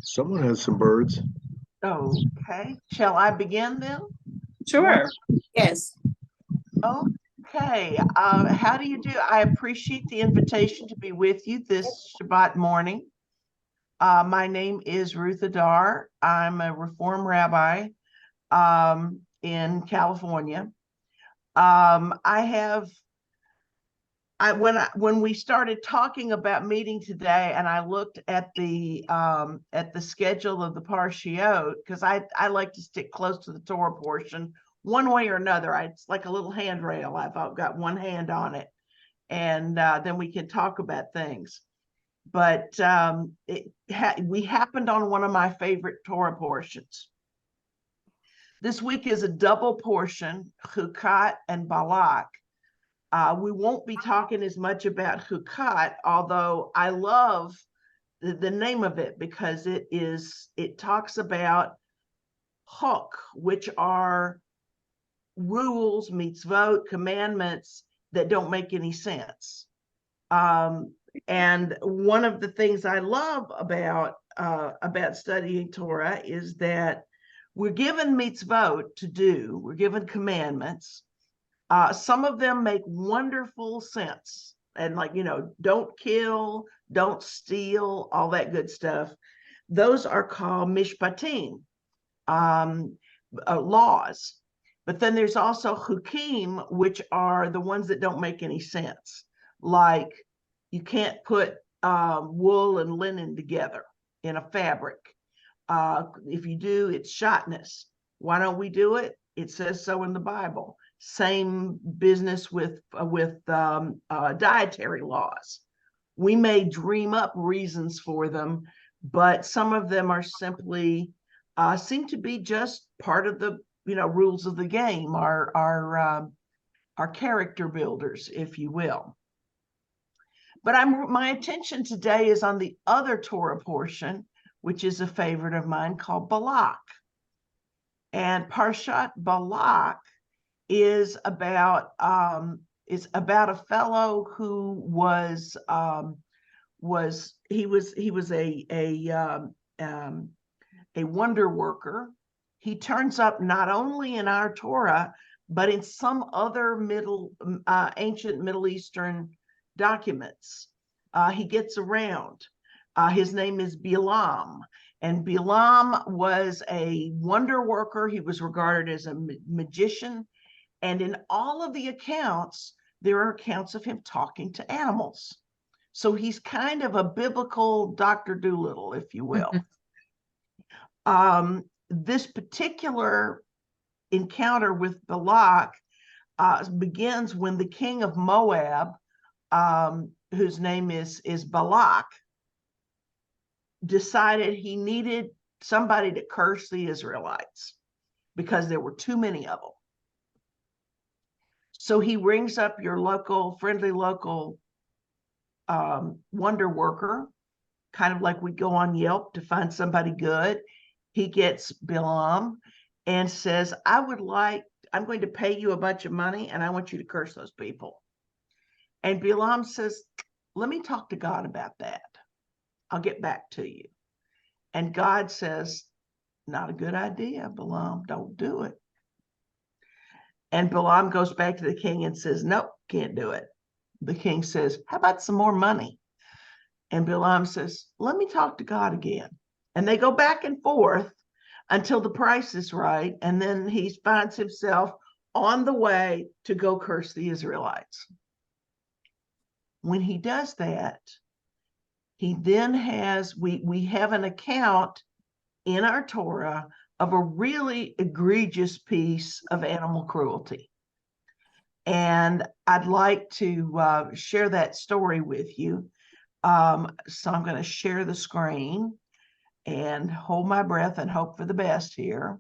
Someone has some birds. Okay, shall I begin then? Sure. Yes. Okay, how do you do? I appreciate the invitation to be with you this Shabbat morning. My name is Ruth Adar. I'm a Reform rabbi in California. When we started talking about meeting today, and I looked at the schedule of the parshiot, because I like to stick close to the Torah portion one way or another. It's like a little handrail. I've got one hand on it, and then we can talk about things. But we happened on one of my favorite Torah portions. This week is a double portion, Chukat and Balak. We won't be talking as much about Chukat, although I love the name of it because it talks about Chok, which are rules, mitzvot, commandments that don't make any sense. And one of the things I love about studying Torah is that we're given mitzvot to do, we're given commandments. Some of them make wonderful sense, and don't kill, don't steal, all that good stuff. Those are called mishpatim, laws. But then there's also chukim, which are the ones that don't make any sense. Like you can't put wool and linen together in a fabric. If you do, it's shotness. Why don't we do it? It says so in the Bible. Same business with dietary laws. We may dream up reasons for them, but some of them are simply seem to be just part of the rules of the game, our character builders, if you will. But my attention today is on the other Torah portion, which is a favorite of mine, called Balak. And Parshat Balak is about a fellow who was a wonder worker. He turns up not only in our Torah but in some other ancient Middle Eastern documents. He gets around. His name is Bilam, and Bilam was a wonder worker. He was regarded as a magician. And in all of the accounts, there are accounts of him talking to animals. So he's kind of a biblical Dr. Dolittle, if you will. This particular encounter with Balak begins when the king of Moab, whose name is Balak, decided he needed somebody to curse the Israelites because there were too many of them. So he rings up your friendly local wonder worker, kind of like we go on Yelp to find somebody good. He gets Bilam and says, I'm going to pay you a bunch of money and I want you to curse those people. And Bilam says, let me talk to God about that. I'll get back to you. And God says, not a good idea, Bilam, don't do it. And Bilam goes back to the king and says, nope, can't do it. The king says, how about some more money? And Bilam says, let me talk to God again. And they go back and forth until the price is right. And then he finds himself on the way to go curse the Israelites. When he does that, he then we have an account in our Torah of a really egregious piece of animal cruelty. And I'd like to share that story with you. So I'm going to share the screen and hold my breath and hope for the best here.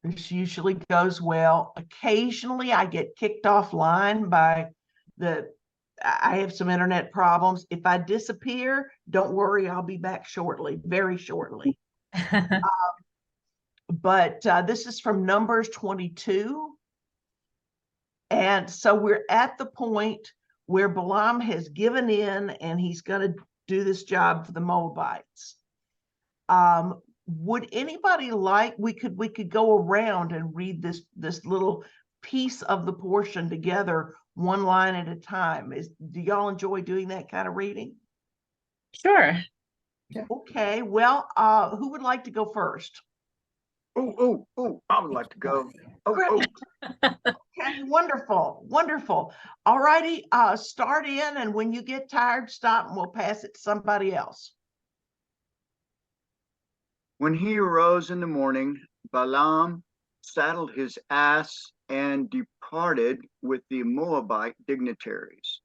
This usually goes well. Occasionally I get kicked offline by I have some internet problems. If I disappear, don't worry, I'll be back shortly, very shortly. But this is from Numbers 22. And so we're at the point where Balaam has given in and he's going to do this job for the Moabites. Would anybody like, we could go around and read this little piece of the portion together, one line at a time. Do y'all enjoy doing that kind of reading? Sure. Yeah. Okay, well, who would like to go first? Oh, I would like to go. Oh. Okay, wonderful, wonderful. All righty, start in, and when you get tired, stop and we'll pass it to somebody else. When he arose in the morning, Balaam saddled his ass and departed with the Moabite dignitaries.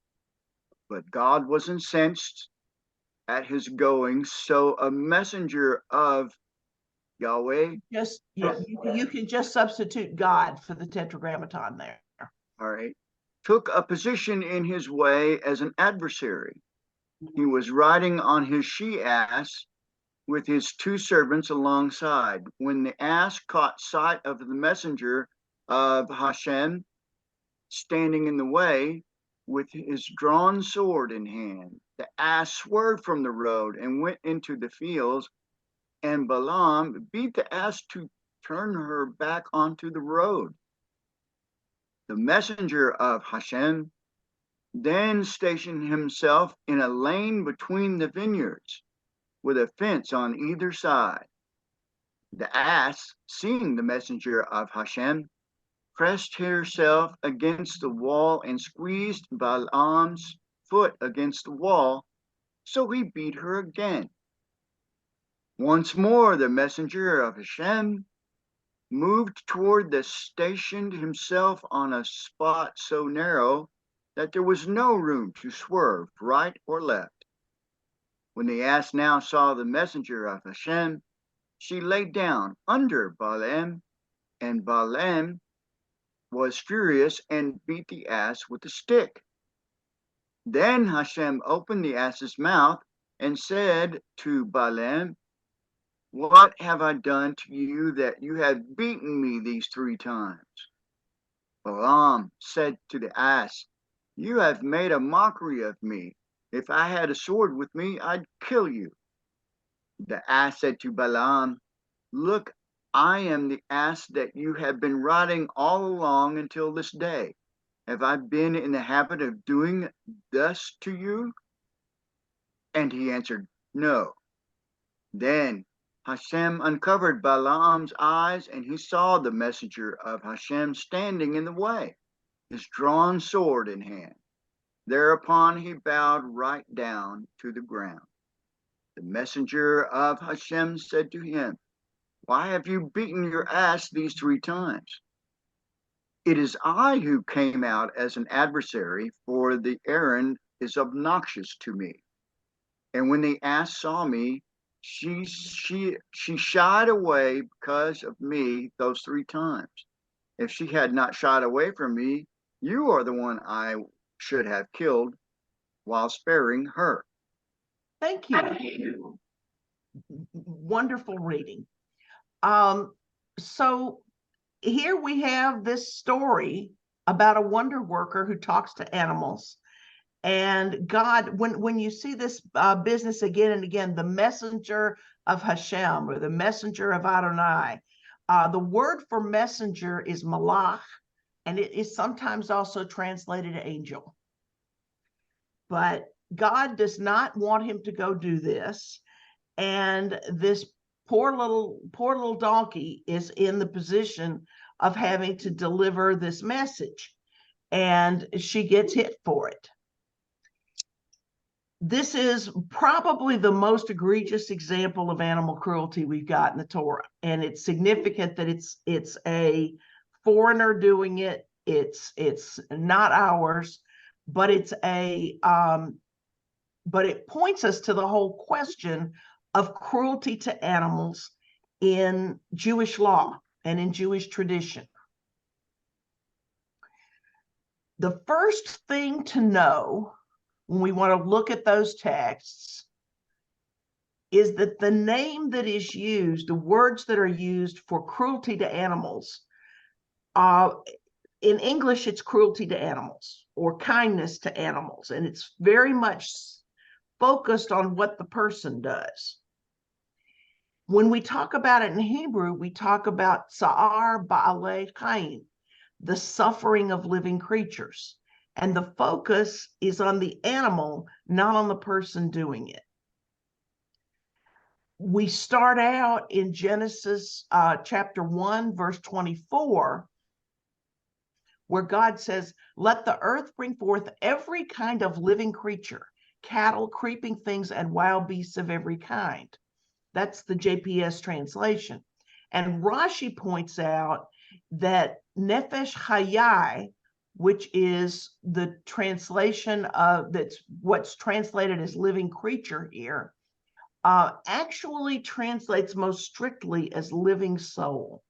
But God was incensed at his going, so a messenger of Yahweh, You can just substitute God for the tetragrammaton there. all right, took a position in his way as an adversary. He was riding on his she-ass with his two servants alongside. When the ass caught sight of the messenger of Hashem standing in the way with his drawn sword in hand, the ass swerved from the road and went into the fields, and Balaam beat the ass to turn her back onto the road. The messenger of Hashem then stationed himself in a lane between the vineyards, with a fence on either side. The ass, seeing the messenger of Hashem, pressed herself against the wall and squeezed Balaam's foot against the wall, so he beat her again. Once more the messenger of Hashem moved toward the stationed himself on a spot so narrow that there was no room to swerve right or left. When the ass now saw the messenger of Hashem, she lay down under Balaam, and Balaam was furious and beat the ass with a stick. Then Hashem opened the ass's mouth and said to Balaam, "What have I done to you that you have beaten me these 3 times?" Balaam said to the ass, "You have made a mockery of me. If I had a sword with me, I'd kill you." The ass said to Balaam, "Look, I am the ass that you have been riding all along until this day. Have I been in the habit of doing thus to you?" And he answered, "No." Then Hashem uncovered Balaam's eyes, and he saw the messenger of Hashem standing in the way, his drawn sword in hand. Thereupon he bowed right down to the ground. The messenger of Hashem said to him, "Why have you beaten your ass these 3 times?" "It is I who came out as an adversary, for the errand is obnoxious to me. And when the ass saw me, she shied away because of me those 3 times. If she had not shied away from me, you are the one I should have killed while sparing her." Thank you. Wonderful reading. So here we have this story about a wonder worker who talks to animals. And God, when you see this business again and again, the messenger of Hashem or the messenger of Adonai, the word for messenger is malach, and it is sometimes also translated angel. But God does not want him to go do this. And this poor little donkey is in the position of having to deliver this message, and she gets hit for it. This is probably the most egregious example of animal cruelty we've got in the Torah, and it's significant that it's a foreigner doing it. It's not ours, but but it points us to the whole question of cruelty to animals in Jewish law and in Jewish tradition. The first thing to know when we want to look at those texts is that the name that is used, the words that are used for cruelty to animals, in English, it's cruelty to animals or kindness to animals, and it's very much focused on what the person does. When we talk about it in Hebrew, we talk about Tsa'ar Ba'alei Chaim, the suffering of living creatures. And the focus is on the animal, not on the person doing it. We start out in Genesis chapter 1, verse 24, where God says, "Let the earth bring forth every kind of living creature, cattle, creeping things, and wild beasts of every kind." That's the JPS translation. And Rashi points out that Nefesh Hayai, which is the translation of that's what's translated as living creature here, actually translates most strictly as living soul.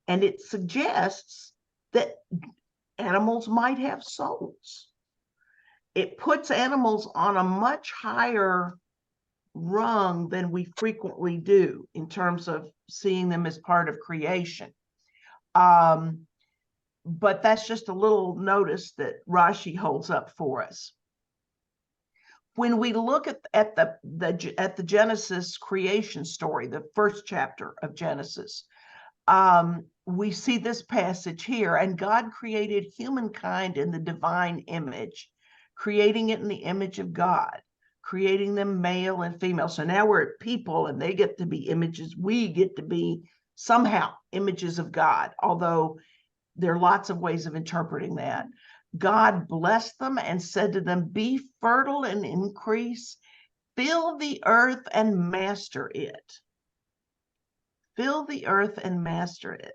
And it suggests that animals might have souls. It puts animals on a much higher rung than we frequently do in terms of seeing them as part of creation. But that's just a little notice that Rashi holds up for us. When we look at the Genesis creation story, the first chapter of Genesis, we see this passage here, and God created humankind in the divine image, creating it in the image of God, creating them male and female. So now we're at people, and they get to be images. We get to be somehow images of God, although there are lots of ways of interpreting that. God blessed them and said to them, "Be fertile and increase, fill the earth and master it." Fill the earth and master it.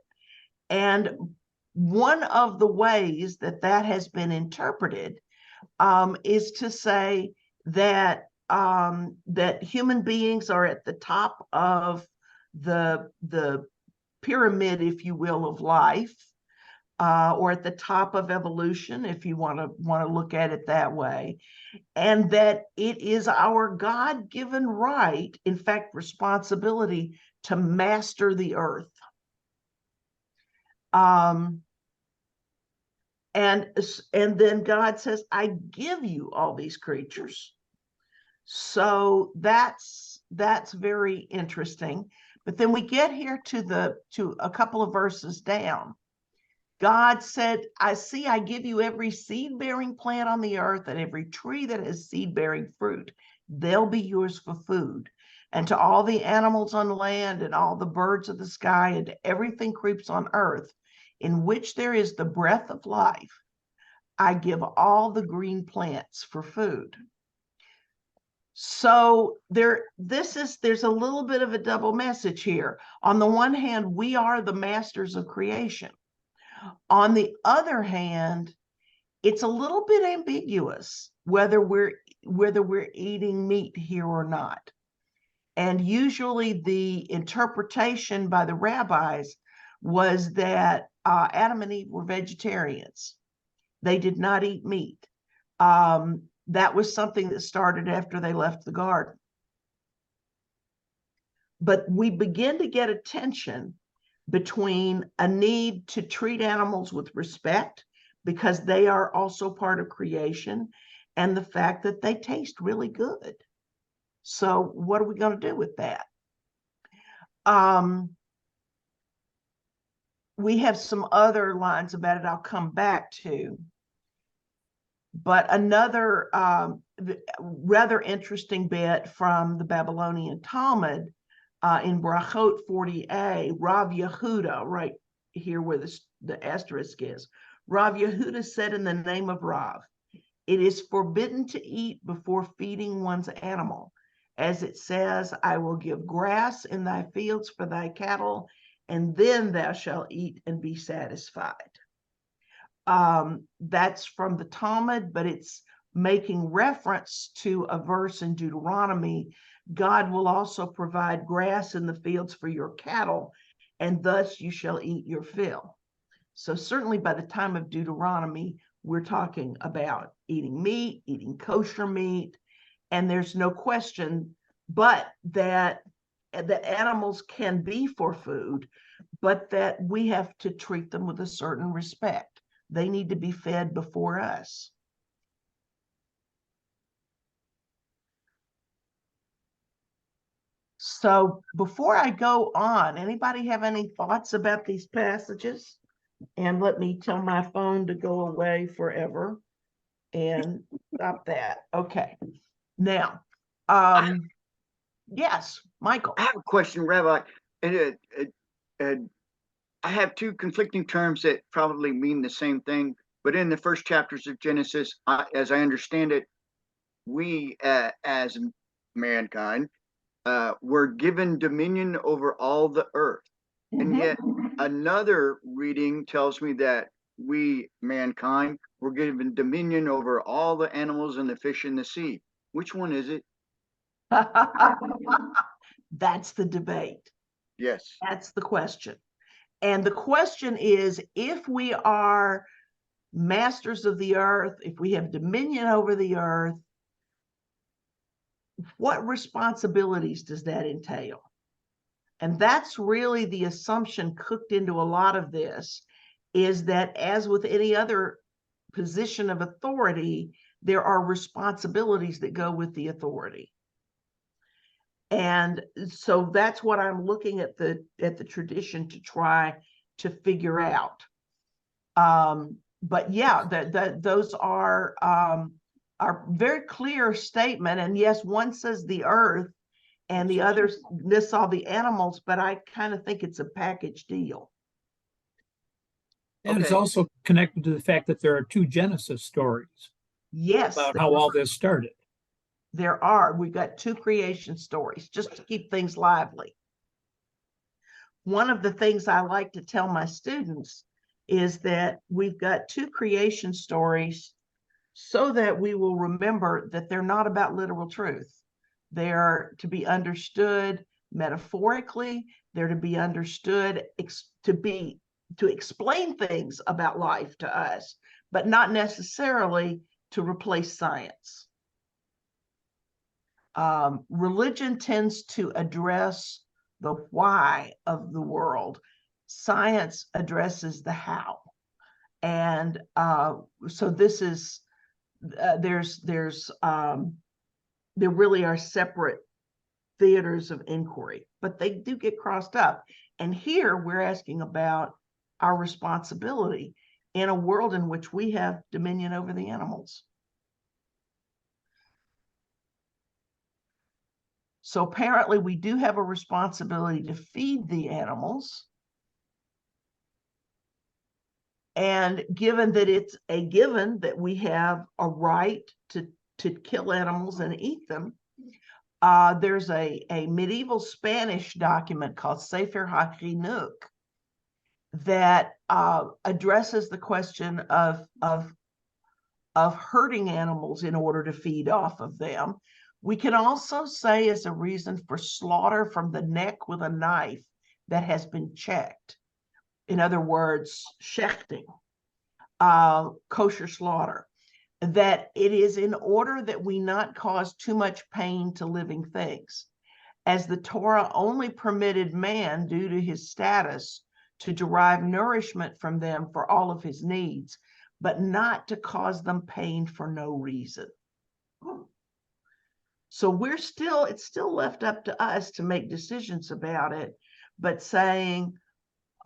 And one of the ways that that has been interpreted is to say that that human beings are at the top of the pyramid, if you will, of life, or at the top of evolution, if you want to look at it that way, and that it is our God-given right, in fact, responsibility, to master the earth. And then God says, "I give you all these creatures." So that's very interesting. But then we get here to a couple of verses down. God said, I give you every seed-bearing plant on the earth and every tree that has seed-bearing fruit. They'll be yours for food. And to all the animals on land and all the birds of the sky and to everything creeps on earth, in which there is the breath of life, I give all the green plants for food. So there's a little bit of a double message here. On the one hand, we are the masters of creation. On the other hand, it's a little bit ambiguous whether we're eating meat here or not. And usually the interpretation by the rabbis was that Adam and Eve were vegetarians. They did not eat meat. That was something that started after they left the garden. But we begin to get a tension between a need to treat animals with respect because they are also part of creation, and the fact that they taste really good. So what are we going to do with that? We have some other lines about it I'll come back to. But another rather interesting bit from the Babylonian Talmud in Brachot 40a, Rav Yehuda, right here where the asterisk is, Rav Yehuda said in the name of Rav, "It is forbidden to eat before feeding one's animal. As it says, I will give grass in thy fields for thy cattle, and then thou shalt eat and be satisfied." That's from the Talmud, but it's making reference to a verse in Deuteronomy. God will also provide grass in the fields for your cattle, and thus you shall eat your fill. So certainly by the time of Deuteronomy, we're talking about eating meat, eating kosher meat, and there's no question but that animals can be for food, but that we have to treat them with a certain respect. They need to be fed before us. So before I go on, anybody have any thoughts about these passages? And let me tell my phone to go away forever and stop that. Okay. Now, yes, Michael. I have a question, Rabbi. And I have two conflicting terms that probably mean the same thing. But in the first chapters of Genesis, as I understand it, we as mankind were given dominion over all the earth. And yet another reading tells me that we, mankind, were given dominion over all the animals and the fish in the sea. Which one is it? That's the debate. Yes. That's the question. And the question is, if we are masters of the earth, if we have dominion over the earth, what responsibilities does that entail? And that's really the assumption cooked into a lot of this, is that as with any other position of authority, there are responsibilities that go with the authority. And so that's what I'm looking at the tradition to try to figure out. But yeah, those are very clear statement. And yes, one says the earth and the other lists all the animals, but I kind of think it's a package deal. And it's also connected to the fact that there are two Genesis stories. Yes. About how all this started. There are. We've got two creation stories just to keep things lively. One of the things I like to tell my students is that we've got two creation stories so that we will remember that they're not about literal truth. They're to be understood metaphorically. They're to be understood to explain things about life to us, but not necessarily to replace science. Religion tends to address the why of the world. Science addresses the how. And so this is, there really are separate theaters of inquiry, but they do get crossed up. And here we're asking about our responsibility in a world in which we have dominion over the animals. So apparently we do have a responsibility to feed the animals. And given that it's a given that we have a right to kill animals and eat them, there's a medieval Spanish document called Sefer HaChinuch that addresses the question of hurting animals in order to feed off of them. We can also say as a reason for slaughter from the neck with a knife that has been checked. In other words, shechting, kosher slaughter, that it is in order that we not cause too much pain to living things, as the Torah only permitted man, due to his status, to derive nourishment from them for all of his needs, but not to cause them pain for no reason. So it's still left up to us to make decisions about it, but saying,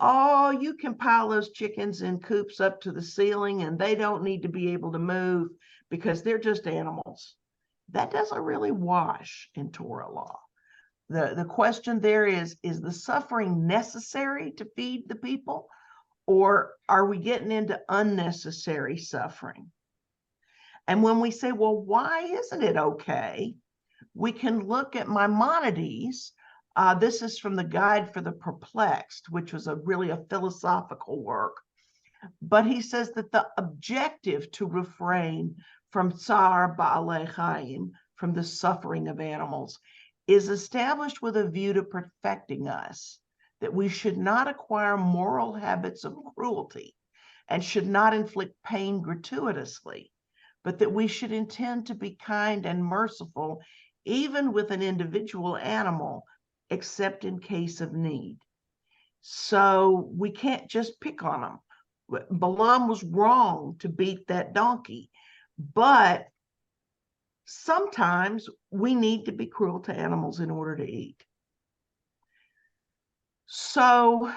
oh, you can pile those chickens in coops up to the ceiling and they don't need to be able to move because they're just animals. That doesn't really wash in Torah law. The question there is the suffering necessary to feed the people, or are we getting into unnecessary suffering? And when we say, well, why isn't it okay? We can look at Maimonides. This is from the Guide for the Perplexed, which was really a philosophical work. But he says that the objective to refrain from tsar ba'alei chaim, from the suffering of animals, is established with a view to perfecting us, that we should not acquire moral habits of cruelty and should not inflict pain gratuitously, but that we should intend to be kind and merciful even with an individual animal, except in case of need. So we can't just pick on them. Balaam was wrong to beat that donkey, but sometimes we need to be cruel to animals in order to eat. So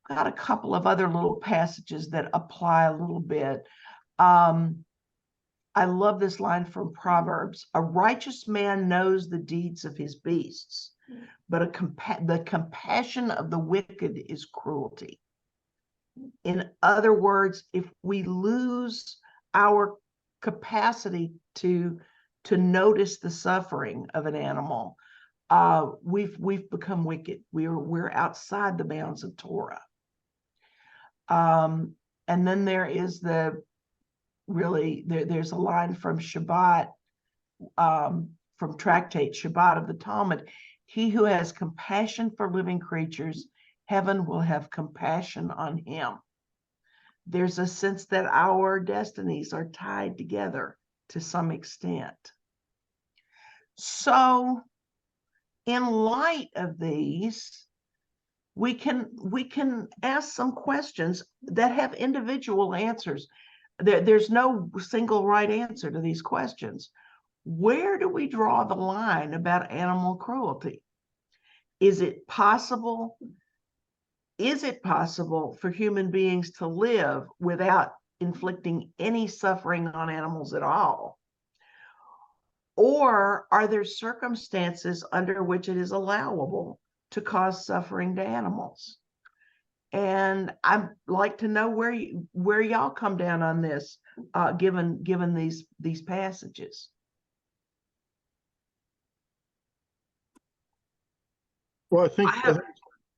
got a couple of other little passages that apply a little bit. I love this line from Proverbs. A righteous man knows the deeds of his beasts, but the compassion of the wicked is cruelty. In other words, if we lose our capacity to notice the suffering of an animal, we've become wicked. We're outside the bounds of Torah. And then there is there's a line from Shabbat, from Tractate Shabbat of the Talmud. He who has compassion for living creatures, heaven will have compassion on him. There's a sense that our destinies are tied together to some extent. So in light of these, we can ask some questions that have individual answers. There's no single right answer to these questions. Where do we draw the line about animal cruelty? Is it possible for human beings to live without inflicting any suffering on animals at all? Or are there circumstances under which it is allowable to cause suffering to animals? And I'd like to know where y'all come down on this, given these passages. Well,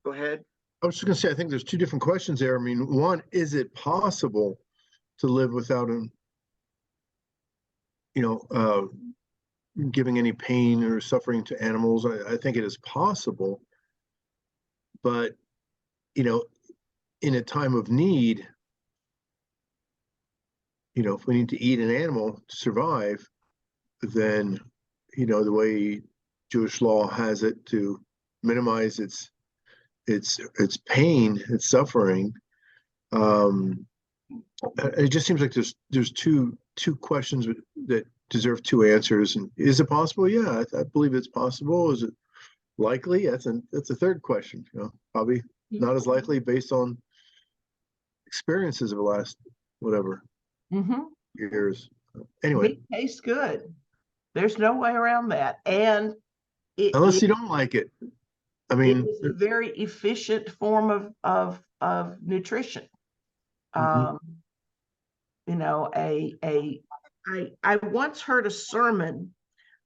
Go ahead. I was just going to say, I think there's two different questions there. I mean, one, is it possible to live without giving any pain or suffering to animals? I think it is possible, but in a time of need, if we need to eat an animal to survive, then the way Jewish law has it, to minimize its pain, its suffering. It just seems like there's two questions that deserve two answers. And is it possible? Yeah, I believe it's possible. Is it likely? That's a third question. Probably not as likely based on experiences of the last years. Anyway, Meat tastes good. There's no way around that. And unless you don't like it. I mean, it's a very efficient form of nutrition. I once heard a sermon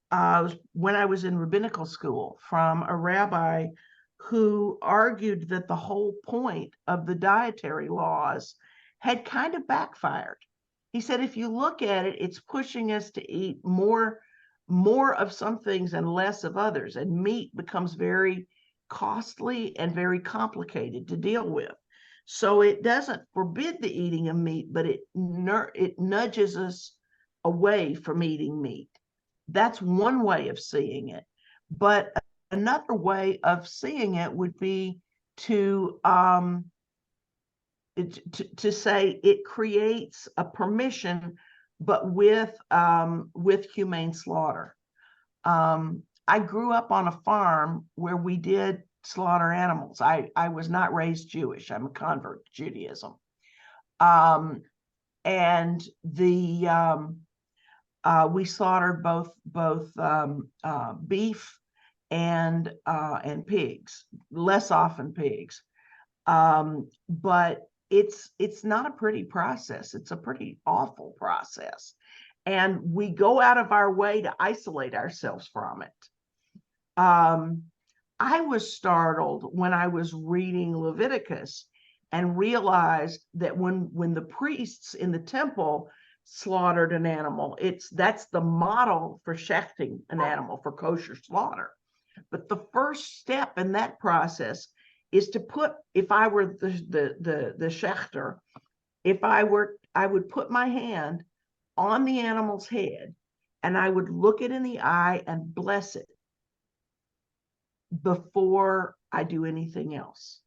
when I was in rabbinical school from a rabbi who argued that the whole point of the dietary laws had kind of backfired. He said, if you look at it, it's pushing us to eat more of some things and less of others, and meat becomes very costly and very complicated to deal with. So it doesn't forbid the eating of meat, but it nudges us away from eating meat. That's one way of seeing it. But another way of seeing it would be to say it creates a permission, but with humane slaughter. I grew up on a farm where we did slaughter animals. I was not raised Jewish. I'm a convert to Judaism. And we slaughtered both beef and pigs, less often pigs. But it's not a pretty process. It's a pretty awful process. And we go out of our way to isolate ourselves from it. I was startled when I was reading Leviticus and realized that when the priests in the temple slaughtered an animal, that's the model for shechting an animal, for kosher slaughter. But the first step in that process is to put, if I were the shechter, I would put my hand on the animal's head and I would look it in the eye and bless it before I do anything else,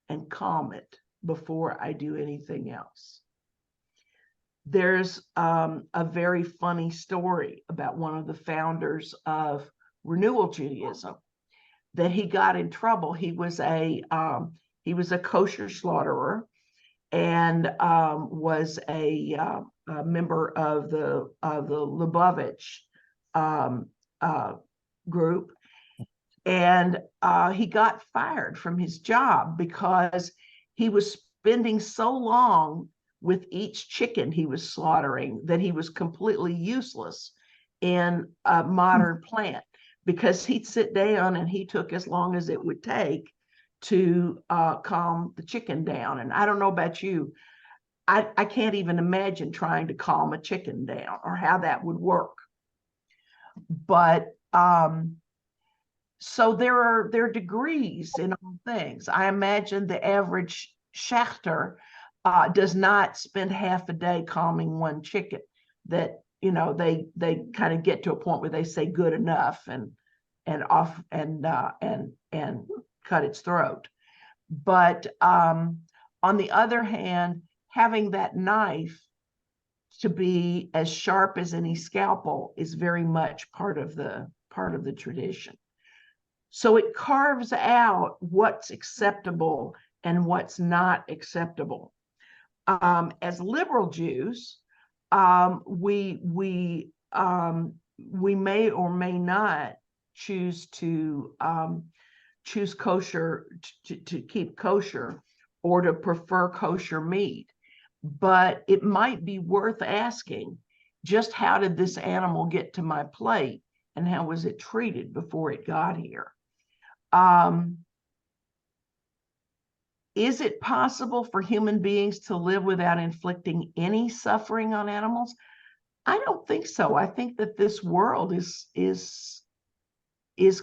and calm it before I do anything else. There's a very funny story about one of the founders of Renewal Judaism, that he got in trouble. He was a kosher slaughterer, and was a member of the Lubavitch group, and he got fired from his job because he was spending so long with each chicken he was slaughtering that he was completely useless in a modern plant, because he'd sit down and he took as long as it would take to calm the chicken down. And I don't know about you, I can't even imagine trying to calm a chicken down or how that would work. But so there are degrees in all things. I imagine the average shachter does not spend half a day calming one chicken. That, you know, they kind of get to a point where they say good enough and off and cut its throat. But on the other hand, having that knife to be as sharp as any scalpel is very much part of the tradition. So it carves out what's acceptable and what's not acceptable. As liberal Jews, we may or may not choose to choose kosher, to keep kosher, or to prefer kosher meat. But it might be worth asking, just how did this animal get to my plate, and how was it treated before it got here? Is it possible for human beings to live without inflicting any suffering on animals? I don't think so. I think that this world is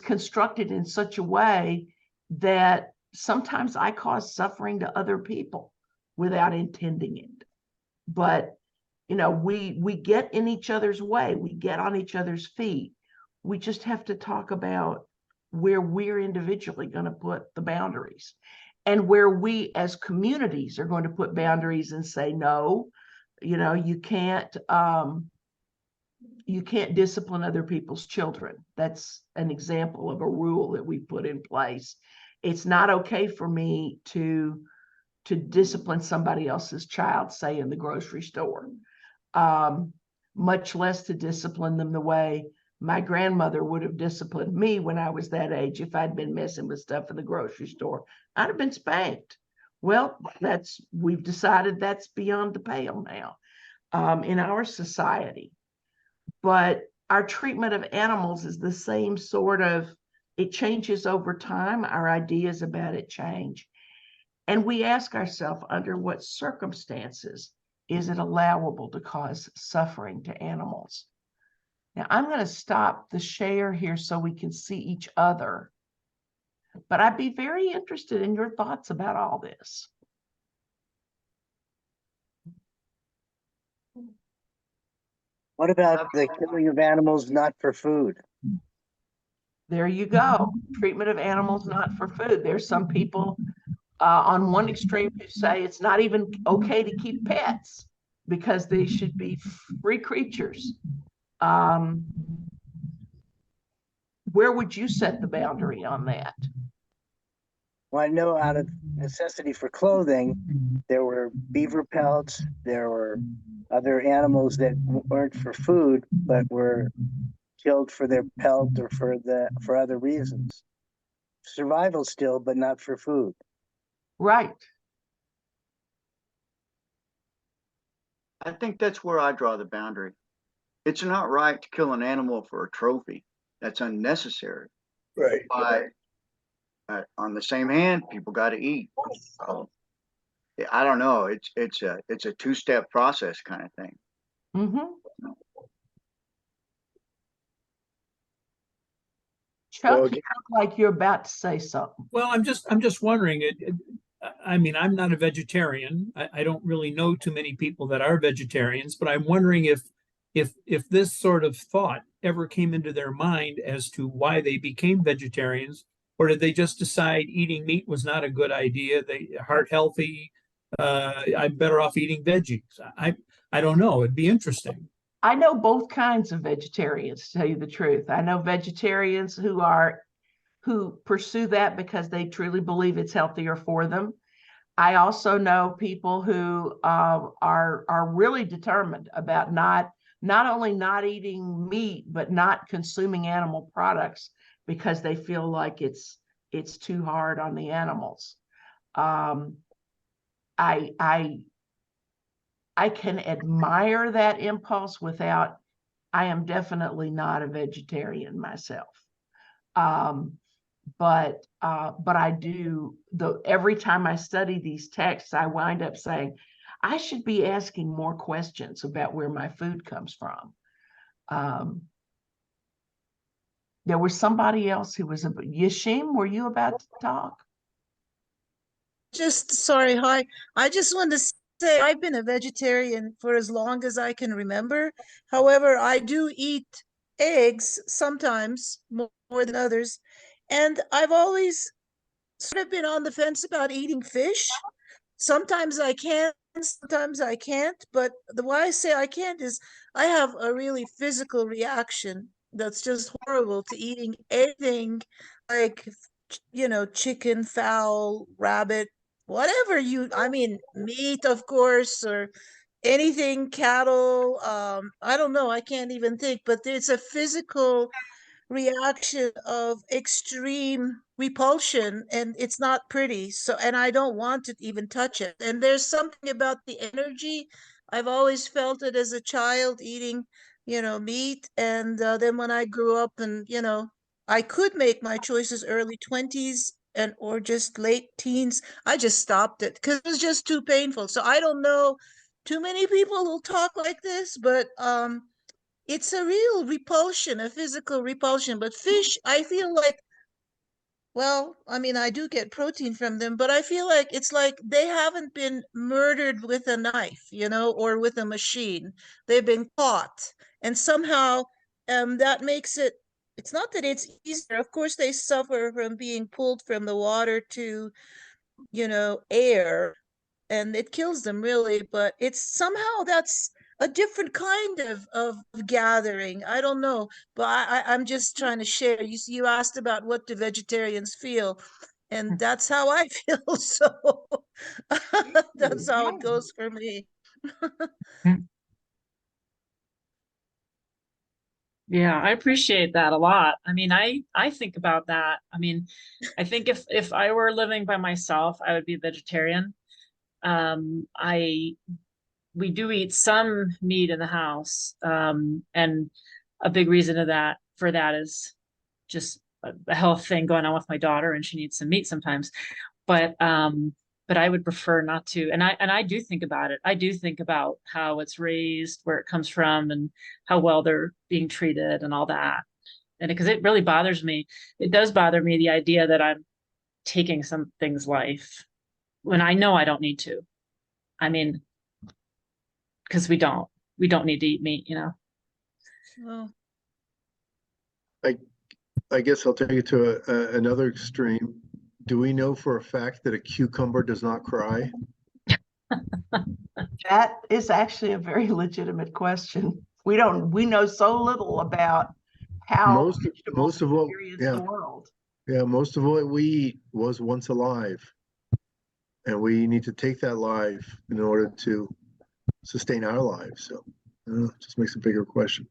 constructed in such a way that sometimes I cause suffering to other people without intending it. But, you know, we get in each other's way. We get on each other's feet. We just have to talk about where we're individually going to put the boundaries, and where we as communities are going to put boundaries and say, no, you know, you can't discipline other people's children. That's an example of a rule that we put in place. It's not okay for me to discipline somebody else's child, say in the grocery store, much less to discipline them the way my grandmother would have disciplined me when I was that age. If I'd been messing with stuff in the grocery store, I'd have been spanked. Well, we've decided that's beyond the pale now in our society. But our treatment of animals is the same sort of, it changes over time. Our ideas about it change. And we ask ourselves, under what circumstances is it allowable to cause suffering to animals? Now, I'm going to stop the share here so we can see each other. But I'd be very interested in your thoughts about all this. What about the killing of animals not for food? There you go. Treatment of animals not for food. There's some people on one extreme who say it's not even okay to keep pets because they should be free creatures. Where would you set the boundary on that? Well, I know out of necessity for clothing, there were beaver pelts, there were other animals that weren't for food, but were killed for their pelt or for other reasons. Survival still, but not for food. Right. I think that's where I draw the boundary. It's not right to kill an animal for a trophy. That's unnecessary. Right. But on the same hand, people got to eat. So, I don't know. It's a two-step process kind of thing. Mm-hmm. Chuck, Well, you look like you're about to say something. Well, I'm just wondering. I mean, I'm not a vegetarian. I don't really know too many people that are vegetarians, but I'm wondering if this sort of thought ever came into their mind as to why they became vegetarians, or did they just decide eating meat was not a good idea? They heart healthy. I'm better off eating veggies. I don't know. It'd be interesting. I know both kinds of vegetarians, to tell you the truth. I know vegetarians who pursue that because they truly believe it's healthier for them. I also know people who are really determined about not only not eating meat, but not consuming animal products because they feel like it's too hard on the animals. I can admire that impulse without, I am definitely not a vegetarian myself. But I do, every time I study these texts, I wind up saying, I should be asking more questions about where my food comes from. There was somebody else who was, Yashim, were you about to talk? Just sorry, hi. I just wanted to say I've been a vegetarian for as long as I can remember. However, I do eat eggs sometimes more than others. And I've always sort of been on the fence about eating fish. Sometimes I can, sometimes I can't. But the why I say I can't is I have a really physical reaction that's just horrible to eating anything like, chicken, fowl, rabbit, whatever I mean, meat, of course, or anything, cattle. I don't know, I can't even think, but it's a physical reaction of extreme repulsion, and it's not pretty. So, and I don't want to even touch it. And there's something about the energy. I've always felt it as a child eating, meat. And then when I grew up and, I could make my choices early 20s and or just late teens, I just stopped it because it was just too painful. So I don't know too many people who talk like this, but it's a real repulsion, a physical repulsion. But fish, I feel like, well, I mean, I do get protein from them, but I feel like it's like they haven't been murdered with a knife, or with a machine. They've been caught. And somehow that makes it's not that it's easier. Of course, they suffer from being pulled from the water to, air, and it kills them really, but it's somehow that's a different kind of gathering. I don't know, but I'm just trying to share. You asked about what do vegetarians feel, and that's how I feel. So that's how it goes for me. Yeah, I appreciate that a lot. I mean, I think about that. I mean, I think if I were living by myself, I would be a vegetarian. We do eat some meat in the house, and a big reason for that is just a health thing going on with my daughter, and she needs some meat sometimes. But I would prefer not to. And I do think about it. I do think about how it's raised, where it comes from, and how well they're being treated and all that. And because it really bothers me. It does bother me, the idea that I'm taking something's life when I know I don't need to. I mean, because we don't need to eat meat, Well, I guess I'll take it to another extreme. Do we know for a fact that a cucumber does not cry? That is actually a very legitimate question. We know so little about how most of what the world. Yeah, most of what we eat was once alive. And we need to take that life in order to sustain our lives. So it just makes a bigger question.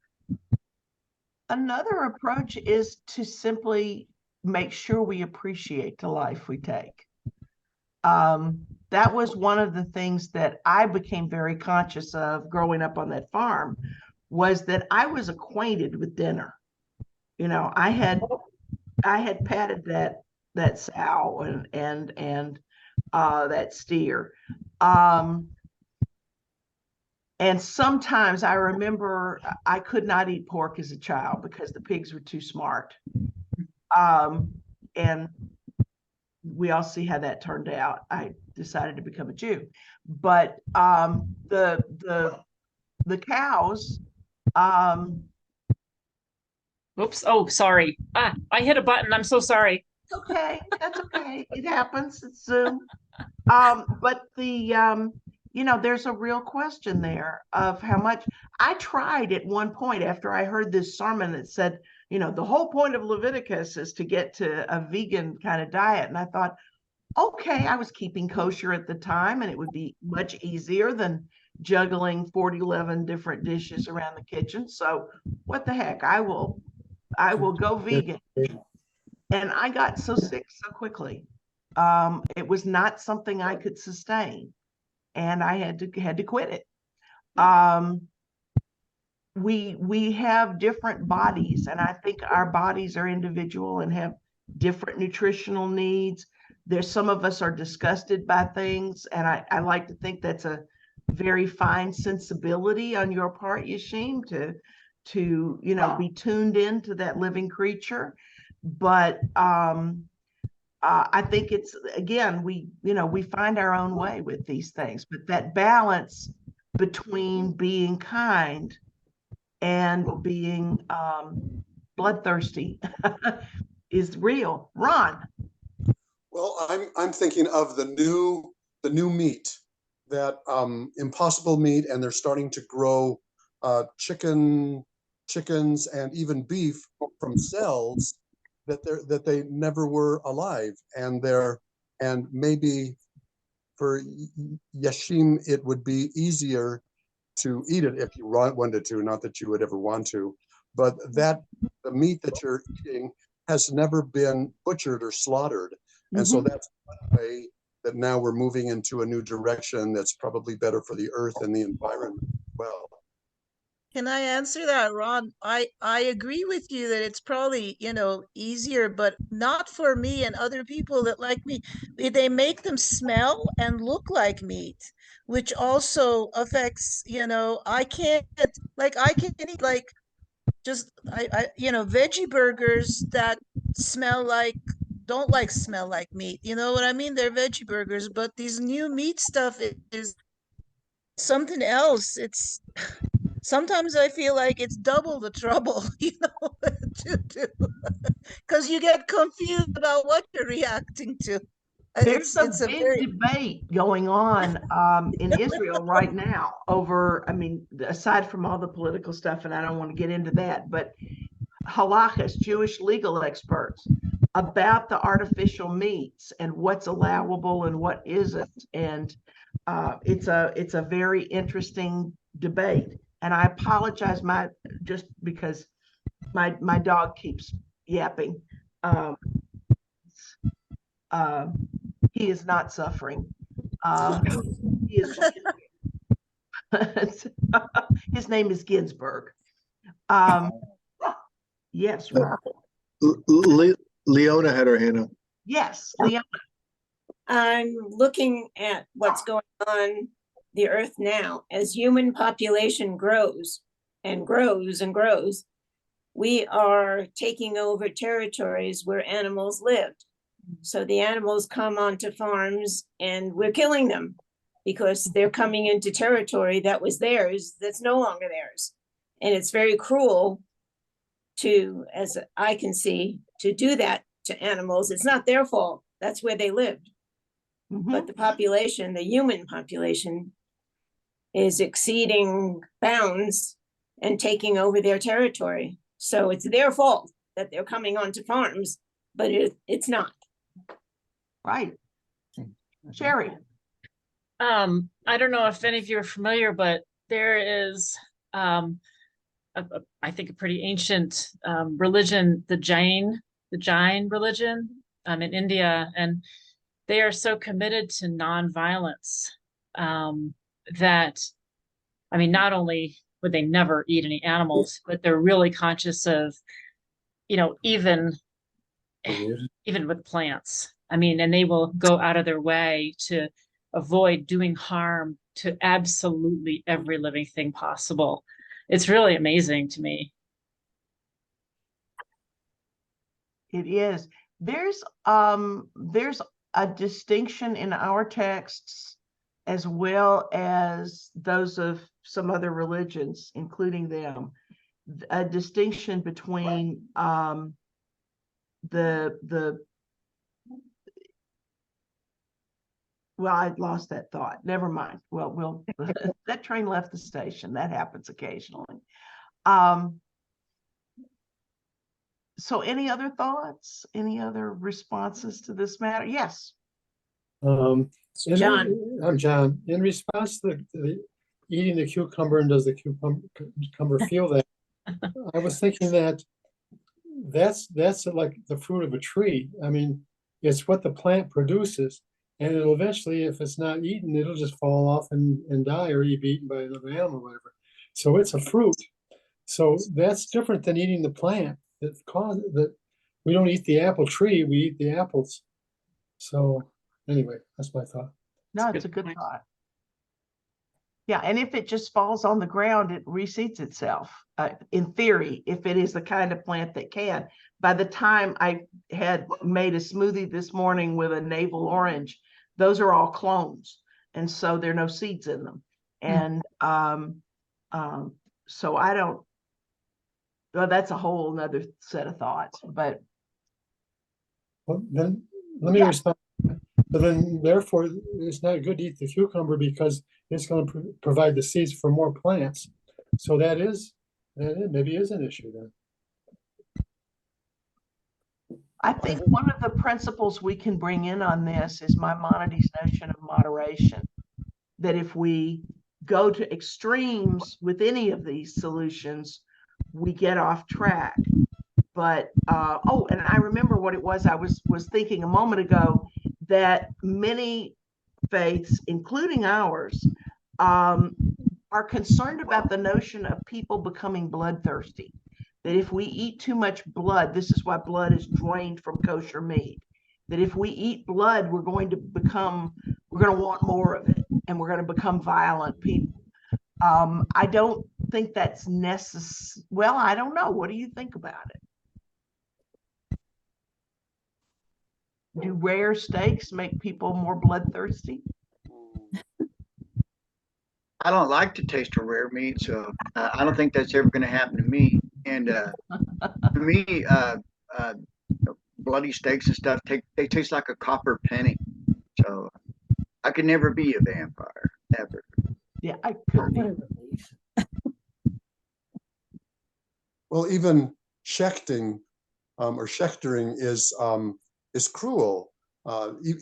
Another approach is to simply make sure we appreciate the life we take. That was one of the things that I became very conscious of growing up on that farm, was that I was acquainted with dinner. I had patted that sow and that steer. And sometimes I remember I could not eat pork as a child because the pigs were too smart. And we all see how that turned out. I decided to become a Jew. But the cows, Oops. Oh, sorry. I hit a button. I'm so sorry. Okay, that's okay. It happens. It's Zoom. But there's a real question there of how much I tried at one point after I heard this sermon that said, the whole point of Leviticus is to get to a vegan kind of diet. And I thought, okay, I was keeping kosher at the time, and it would be much easier than juggling 11 different dishes around the kitchen. So what the heck? I will go vegan. And I got so sick so quickly. It was not something I could sustain, and I had to quit it. We have different bodies, and I think our bodies are individual and have different nutritional needs. There's some of us are disgusted by things, and I like to think that's a very fine sensibility on your part, Yashim, to be tuned into that living creature. But I think it's, again, we find our own way with these things, but that balance between being kind and being bloodthirsty is real. Ron. Well, I'm thinking of the new meat, that impossible meat, and they're starting to grow chickens and even beef from cells that they never were alive, and maybe for Yashim it would be easier to eat it if you wanted to, not that you would ever want to, but that the meat that you're eating has never been butchered or slaughtered. And so that's one way that now we're moving into a new direction that's probably better for the earth and the environment as well. Can I answer that, Ron? I agree with you that it's probably, easier, but not for me and other people that like me. They make them smell and look like meat, which also affects, I can't, I can eat just veggie burgers that don't smell like meat. You know what I mean? They're veggie burgers, but these new meat stuff is something else. It's sometimes I feel like it's double the trouble, to do, because you get confused about what you're reacting to. There's a big debate going on in Israel right now over, aside from all the political stuff, and I don't want to get into that, but halachas, Jewish legal experts, about the artificial meats and what's allowable and what isn't. And it's a very interesting debate. And I apologize, just because my dog keeps yapping. He is not suffering. He is. His name is Ginsburg. Yes, Rob. Leona had her hand up. Yes, Leona. I'm looking at what's going on the earth now. As human population grows and grows and grows, we are taking over territories where animals lived. So the animals come onto farms and we're killing them because they're coming into territory that was theirs, that's no longer theirs. And it's very cruel to, as I can see, to do that to animals. It's not their fault. That's where they lived. But the population, the human population, is exceeding bounds and taking over their territory. So it's their fault that they're coming onto farms, but it's not. Right. Sherry. I don't know if any of you are familiar, but there is, I think, a pretty ancient religion, the Jain religion in India, and they are so committed to nonviolence that, not only would they never eat any animals, but they're really conscious of, even with plants. And they will go out of their way to avoid doing harm to absolutely every living thing possible. It's really amazing to me. It is. There's a distinction in our texts as well as those of some other religions, including them, a distinction between the well, I lost that thought. Never mind. Well, that train left the station. That happens occasionally. So any other thoughts? Any other responses to this matter? Yes. John. I'm John. In response to the eating the cucumber, and does the cucumber feel that? I was thinking that's like the fruit of a tree. I mean, it's what the plant produces, and it'll eventually, if it's not eaten, it'll just fall off and die or be eaten by another animal or whatever. So it's a fruit. So that's different than eating the plant. That we don't eat the apple tree, we eat the apples. So anyway, that's my thought. No, it's a good thought. Yeah, and if it just falls on the ground, it reseeds itself. In theory, if it is the kind of plant that can. By the time I had made a smoothie this morning with a navel orange, those are all clones, and so there are no seeds in them. And so I don't. Well, that's a whole nother set of thoughts. But well, then let me respond. But then, therefore, it's not good to eat the cucumber because it's going to provide the seeds for more plants. So that maybe is an issue then. I think one of the principles we can bring in on this is Maimonides' notion of moderation. That if we go to extremes with any of these solutions, we get off track. But and I remember what it was I was thinking a moment ago, that many faiths, including ours, are concerned about the notion of people becoming bloodthirsty. That if we eat too much blood, this is why blood is drained from kosher meat. That if we eat blood, we're going to want more of it, and we're going to become violent people. I don't think that's necessary. Well, I don't know. What do you think about it? Do rare steaks make people more bloodthirsty? I don't like the taste of rare meat, so I don't think that's ever going to happen to me. And to me, bloody steaks and stuff, they taste like a copper penny. So I could never be a vampire, ever. Yeah, I couldn't. Well, even shechting or shechtering is cruel.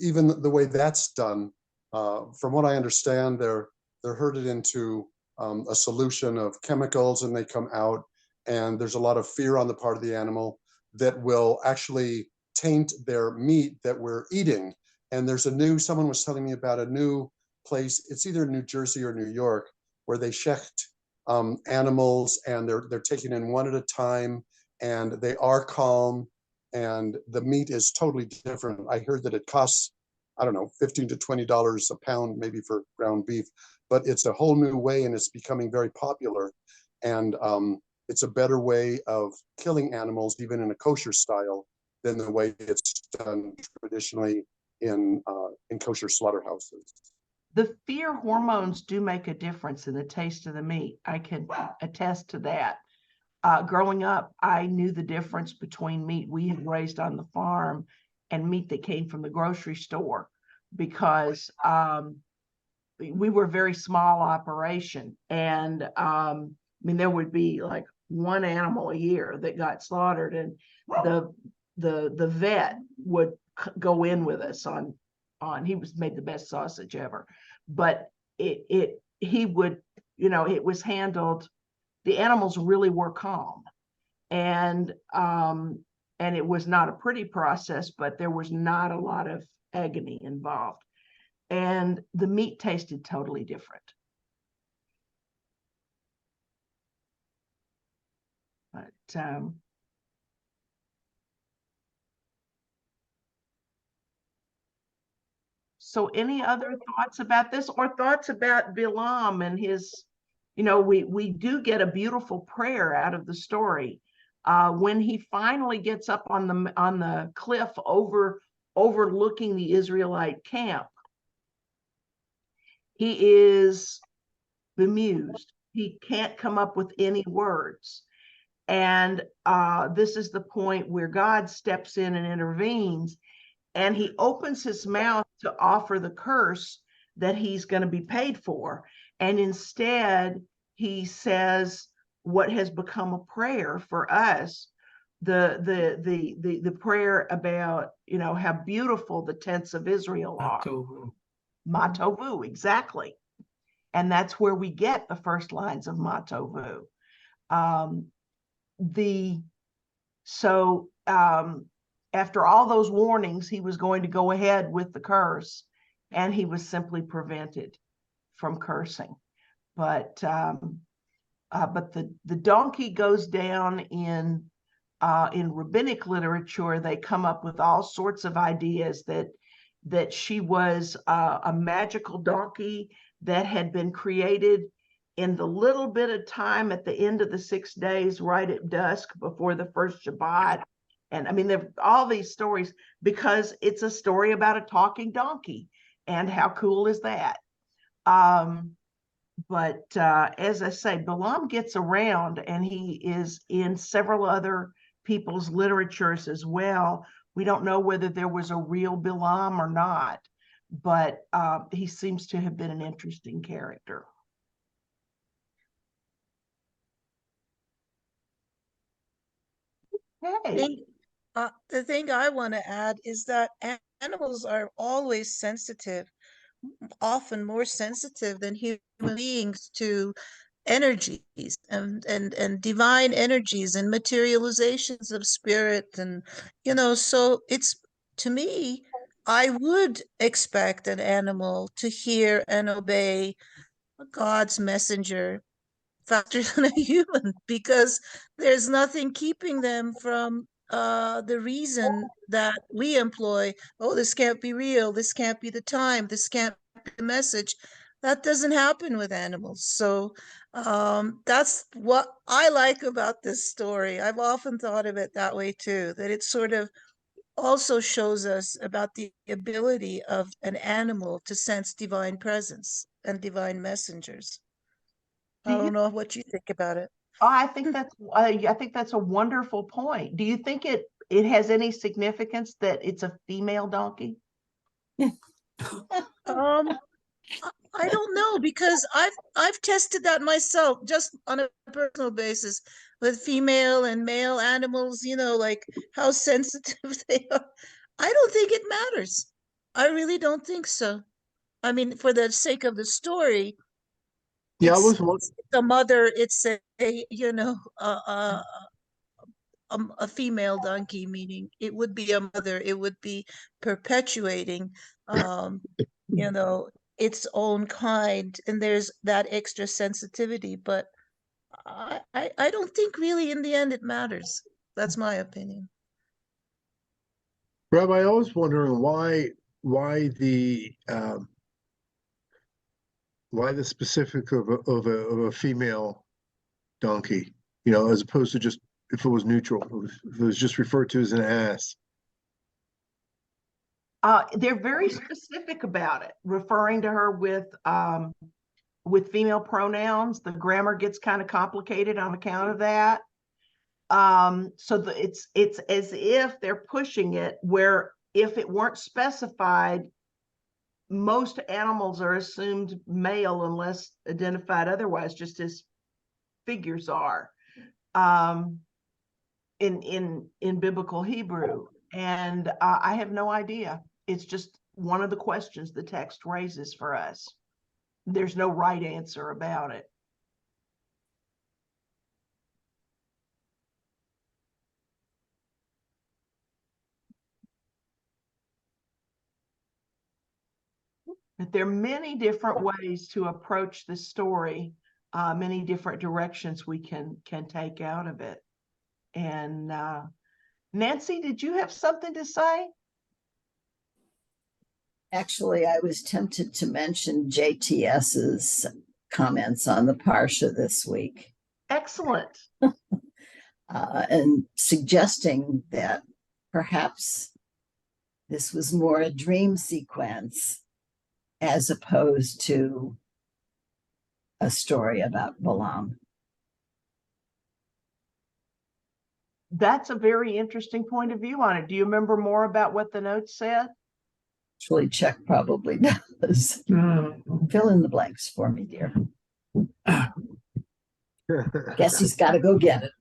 Even the way that's done, from what I understand, they're herded into a solution of chemicals, and they come out, and there's a lot of fear on the part of the animal that will actually taint their meat that we're eating. And someone was telling me about a new place, it's either in New Jersey or New York, where they shecht animals, and they're taken in one at a time, and they are calm, and the meat is totally different. I heard that it costs, I don't know, $15 to $20 a pound, maybe, for ground beef, but it's a whole new way, and it's becoming very popular. And it's a better way of killing animals, even in a kosher style, than the way it's done traditionally in kosher slaughterhouses. The fear hormones do make a difference in the taste of the meat. I can attest to that. Growing up, I knew the difference between meat we had raised on the farm and meat that came from the grocery store, because we were a very small operation. And I mean, there would be like one animal a year that got slaughtered, and the vet would go in with us on he made the best sausage ever, but he would, it was handled, the animals really were calm, and it was not a pretty process, but there was not a lot of agony involved, and the meat tasted totally different. But so any other thoughts about this, or thoughts about Bilam and his, we do get a beautiful prayer out of the story. When he finally gets up on the cliff overlooking the Israelite camp, he is bemused. He can't come up with any words. And this is the point where God steps in and intervenes. and he opens his mouth to offer the curse that he's going to be paid for. And instead, he says what has become a prayer for us, the prayer about, you know, how beautiful the tents of Israel are. Matovu, exactly. And that's where we get the first lines of Matovu. After all those warnings, he was going to go ahead with the curse, and he was simply prevented from cursing. But the donkey goes down in rabbinic literature. They come up with all sorts of ideas that she was a magical donkey that had been created in the little bit of time at the end of the 6 days, right at dusk before the first Shabbat. And I mean, there are all these stories because it's a story about a talking donkey. And how cool is that? But as I say, Balaam gets around, and he is in several other people's literatures as well. We don't know whether there was a real Balaam or not, but he seems to have been an interesting character. Hey. The thing I want to add is that animals are always sensitive, often more sensitive than human beings, to energies and divine energies and materializations of spirit. And, you know, so it's, to me, I would expect an animal to hear and obey God's messenger faster than a human, because there's nothing keeping them from the reason that we employ. Oh, this can't be real. This can't be the time. This can't be the message. That doesn't happen with animals. So that's what I like about this story. I've often thought of it that way too, that it sort of also shows us about the ability of an animal to sense divine presence and divine messengers. I don't know what you think about it. Oh, I think that's a wonderful point. Do you think it has any significance that it's a female donkey? I don't know, because I've tested that myself, just on a personal basis, with female and male animals, you know, like how sensitive they are. I don't think it matters. I really don't think so. I mean, for the sake of the story, Yeah, I it's was the mother, it's a you know, a female donkey, meaning it would be a mother, it would be perpetuating you know, its own kind, and there's that extra sensitivity. But I don't think really in the end it matters. That's my opinion. Rabbi, I was wondering why the specific of a female donkey, you know, as opposed to just if it was neutral, if it was just referred to as an ass. They're very specific about it, referring to her with female pronouns. The grammar gets kind of complicated on account of that. It's as if they're pushing it, where if it weren't specified, most animals are assumed male unless identified otherwise, just as figures are in biblical Hebrew. And I have no idea. It's just one of the questions the text raises for us. There's no right answer about it. But there are many different ways to approach this story, many different directions we can take out of it. And Nancy, did you have something to say? Actually, I was tempted to mention JTS's comments on the Parsha this week. Excellent. And suggesting that perhaps this was more a dream sequence as opposed to a story about Balaam. that's a very interesting point of view on it. Do you remember more about what the note said? Actually, Chuck probably does. Fill in the blanks for me, dear. Guess he's got to go get it.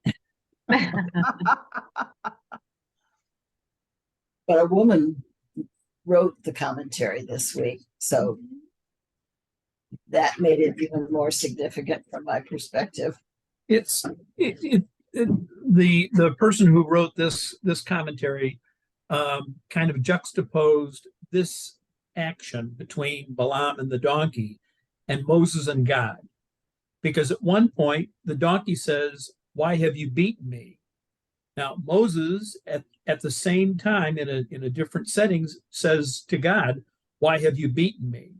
But a woman wrote the commentary this week, so that made it even more significant from my perspective. The person who wrote this commentary kind of juxtaposed this action between Balaam and the donkey and Moses and God, because at one point the donkey says, "Why have you beaten me?" Now Moses at the same time in a different settings says to God, "Why have you beaten me?"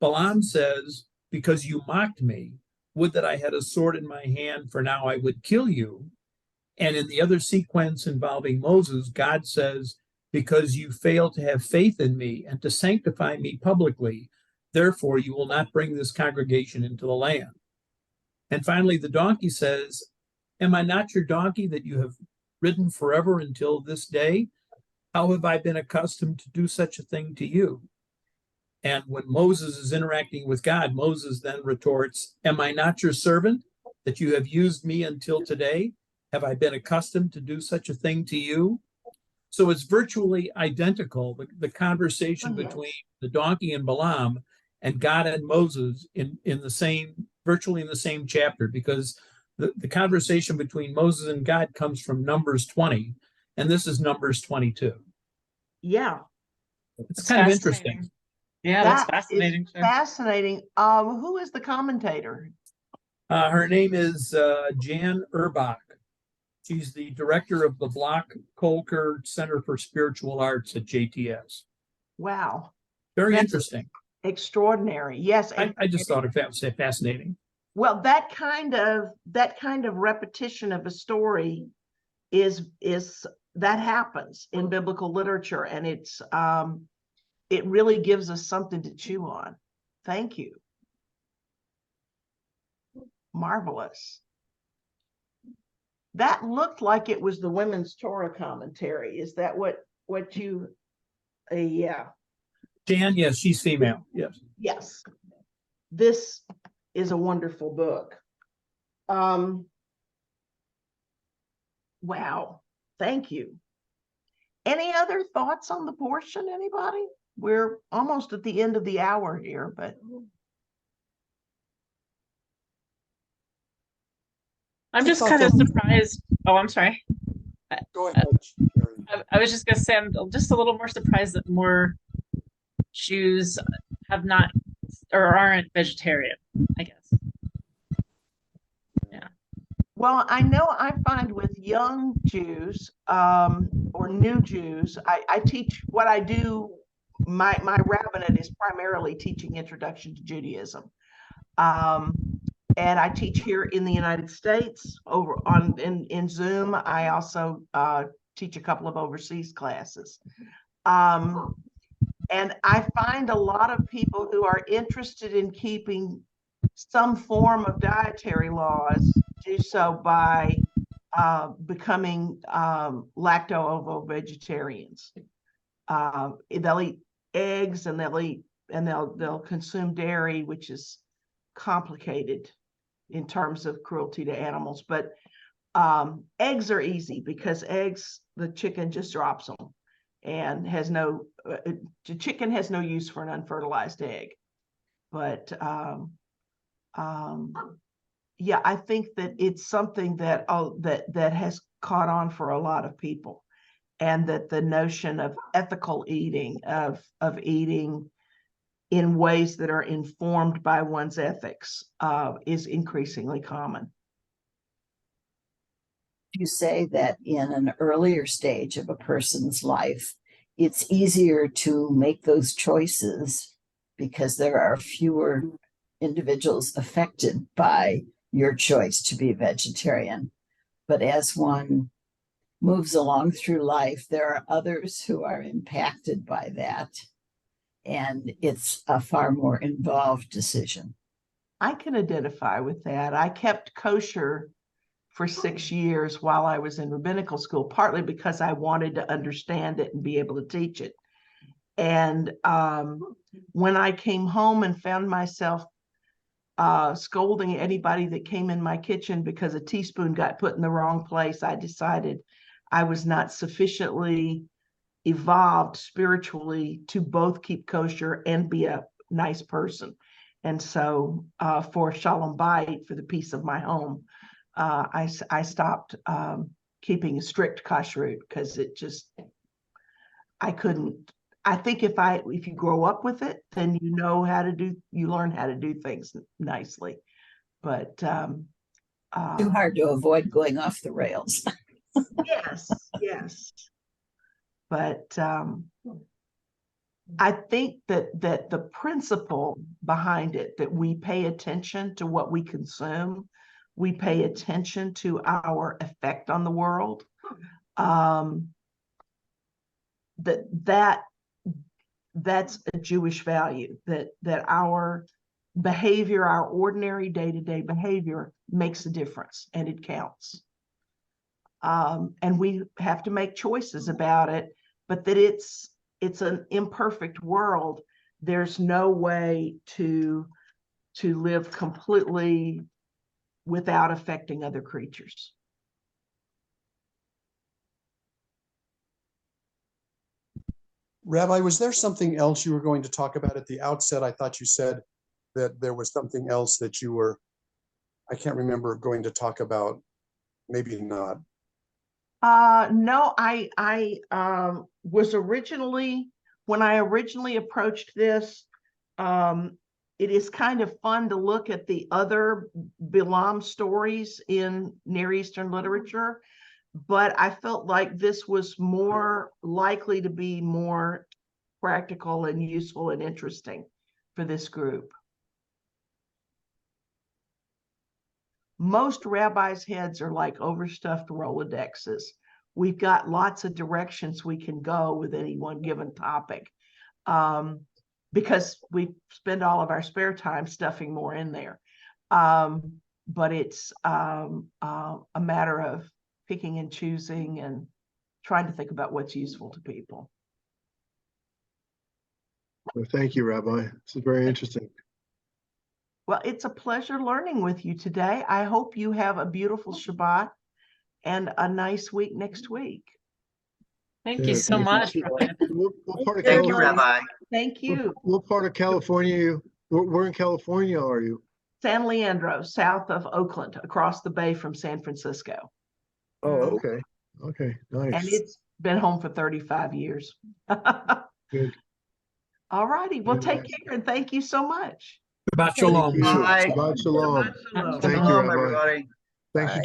Balaam says, "Because you mocked me. Would that I had a sword in my hand, for now I would kill you." And in the other sequence involving Moses, God says, "Because you fail to have faith in me and to sanctify me publicly, therefore you will not bring this congregation into the land." And finally, the donkey says, "Am I not your donkey that you have ridden forever until this day? How have I been accustomed to do such a thing to you?" And when Moses is interacting with God, Moses then retorts, "Am I not your servant that you have used me until today? Have I been accustomed to do such a thing to you?" So it's virtually identical, the conversation between the donkey and Balaam and God and Moses in the same, virtually in the same chapter, because the conversation between Moses and God comes from Numbers 20, and this is Numbers 22. Yeah. It's kind of interesting. Yeah, that's fascinating. Fascinating. Who is the commentator? Her name is Jan Urbach. She's the director of the Block Kolker Center for Spiritual Arts at JTS. Wow. Very That's interesting. Extraordinary. Yes. I just thought it was fascinating. Well, that kind of repetition of a story is that happens in biblical literature, and it really gives us something to chew on. Thank you. Marvelous. That looked like it was the Women's Torah commentary. Is that what you? Yeah. Jan, yes, she's female. Yes. Yes. This is a wonderful book. Wow. Thank you. Any other thoughts on the portion, anybody? We're almost at the end of the hour here, but I'm just kind of surprised. Oh, I'm sorry. Go ahead. I was just going to say, I'm just a little more surprised that more Jews have not or aren't vegetarian, I guess. Yeah. well, I know I find with young Jews or new Jews, I teach what I do. My rabbinate is primarily teaching Introduction to Judaism. And I teach here in the United States in Zoom. I also teach a couple of overseas classes. And I find a lot of people who are interested in keeping some form of dietary laws do so by becoming lacto-ovo vegetarians. They'll eat eggs and they'll consume dairy, which is complicated in terms of cruelty to animals. But eggs are easy because eggs, the chicken just drops them and the chicken has no use for an unfertilized egg. But yeah, I think that it's something that has caught on for a lot of people, and that the notion of ethical eating, of eating in ways that are informed by one's ethics, is increasingly common. You say that in an earlier stage of a person's life, it's easier to make those choices because there are fewer individuals affected by your choice to be vegetarian. But as one moves along through life, there are others who are impacted by that. And it's a far more involved decision. I can identify with that. I kept kosher for 6 years while I was in rabbinical school, partly because I wanted to understand it and be able to teach it. And when I came home and found myself scolding anybody that came in my kitchen because a teaspoon got put in the wrong place, I decided I was not sufficiently evolved spiritually to both keep kosher and be a nice person. And so for Shalom Bayit, for the peace of my home, I stopped keeping a strict kashrut because it just, I couldn't. I think if you grow up with it, then you learn how to do things nicely. But Too hard to avoid going off the rails. yes. But I think that the principle behind it, that we pay attention to what we consume, we pay attention to our effect on the world, that's a Jewish value, that our behavior, our ordinary day-to-day behavior makes a difference and it counts. And we have to make choices about it, but that it's an imperfect world. There's no way to live completely without affecting other creatures. Rabbi, was there something else you were going to talk about at the outset? I thought you said that there was something else that you were, I can't remember, going to talk about. Maybe not. No, I was originally, when I originally approached this, it is kind of fun to look at the other Bilam stories in Near Eastern literature, but I felt like this was more likely to be more practical and useful and interesting for this group. Most rabbis' heads are like overstuffed Rolodexes. We've got lots of directions we can go with any one given topic, because we spend all of our spare time stuffing more in there. But it's a matter of picking and choosing and trying to think about what's useful to people. Well, thank you, Rabbi. This is very interesting. Well, it's a pleasure learning with you today. I hope you have a beautiful Shabbat and a nice week next week. Thank you so much. What part of Thank you, California? Rabbi. Thank you. What part of California? Where in California are you? San Leandro, south of Oakland, across the bay from San Francisco. Oh, okay. Okay, nice. And it's been home for 35 years. Good. All righty. Well, Good. take care and thank you so much. Shabbat shalom. Thank you. Bye. Shabbat shalom. Shabbat shalom. Thank you, Shalom, Rabbi. everybody. Thank you.